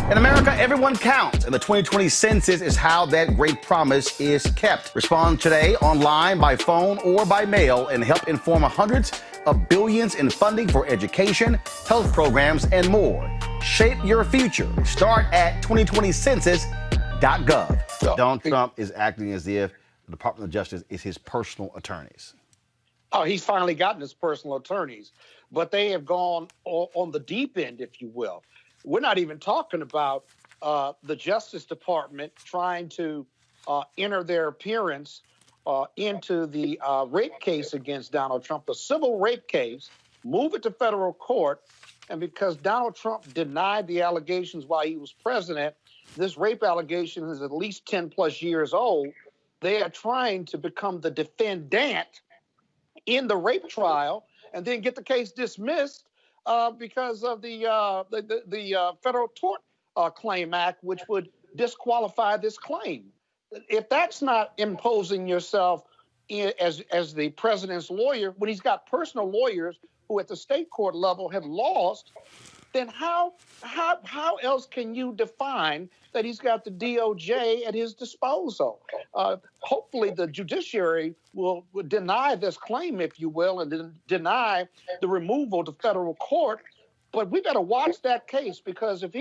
In America, everyone counts, and the 2020 census is how that great promise is kept. Respond today online, by phone, or by mail, and help inform hundreds of billions in funding for education, health programs, and more. Shape your future. Start at 2020census.gov. Donald Trump is acting as if the Department of Justice is his personal attorneys. Oh, he's finally gotten his personal attorneys, but they have gone on the deep end, if you will. We're not even talking about the Justice Department trying to enter their appearance into the rape case against Donald Trump, the civil rape case, move it to federal court. And because Donald Trump denied the allegations while he was president, this rape allegation is at least 10 plus years old. They are trying to become the defendant in the rape trial and then get the case dismissed because of the Federal Tort Claim Act, which would disqualify this claim. If that's not imposing yourself as the president's lawyer, when he's got personal lawyers who at the state court level have lost, then how else can you define that he's got the DOJ at his disposal? Hopefully the judiciary will deny this claim, if you will, and then deny the removal to federal court. But we better watch that case, because if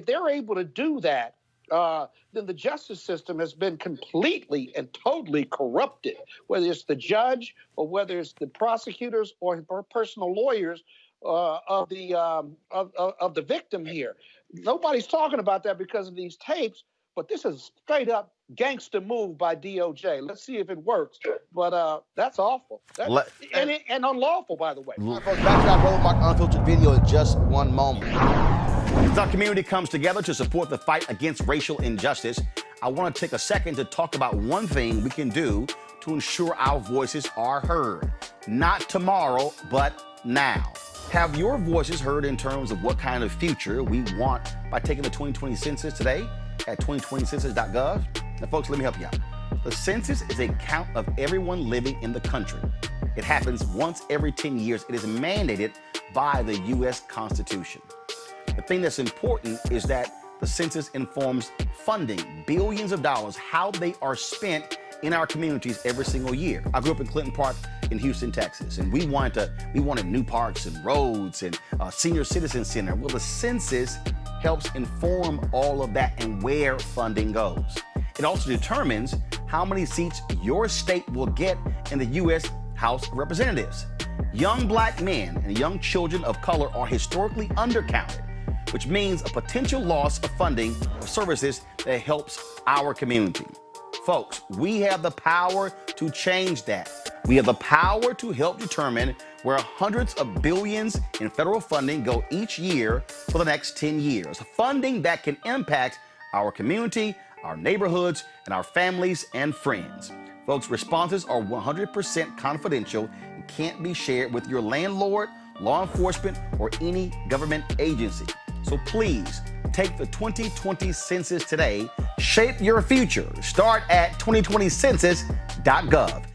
they're able to do that, then the justice system has been completely and totally corrupted, whether it's the judge or whether it's the prosecutors or personal lawyers of the victim here. Nobody's talking about that because of these tapes, but this is a straight up gangster move by DOJ. Let's see if it works. But that's awful. And unlawful, by the way. Back to that Roland Unfiltered video in just one moment. As our community comes together to support the fight against racial injustice, I want to take a second to talk about one thing we can do to ensure our voices are heard. Not tomorrow, but now. Have your voices heard in terms of what kind of future we want by taking the 2020 census today at 2020census.gov? Now, folks, let me help you out. The census is a count of everyone living in the country. It happens once every 10 years. It is mandated by the U.S. Constitution. The thing that's important is that the census informs funding, billions of dollars, how they are spent in our communities every single year. I grew up in Clinton Park in Houston, Texas, and we wanted new parks and roads and a senior citizen center. Well, the census helps inform all of that and where funding goes. It also determines how many seats your state will get in the U.S. House of Representatives. Young black men and young children of color are historically undercounted, which means a potential loss of funding for services that helps our community. Folks, we have the power to change that. We have the power to help determine where hundreds of billions in federal funding go each year for the next 10 years. Funding that can impact our community, our neighborhoods, and our families and friends. Folks, responses are 100% confidential and can't be shared with your landlord, law enforcement, or any government agency. So please, take the 2020 census today. Shape your future. Start at 2020census.gov.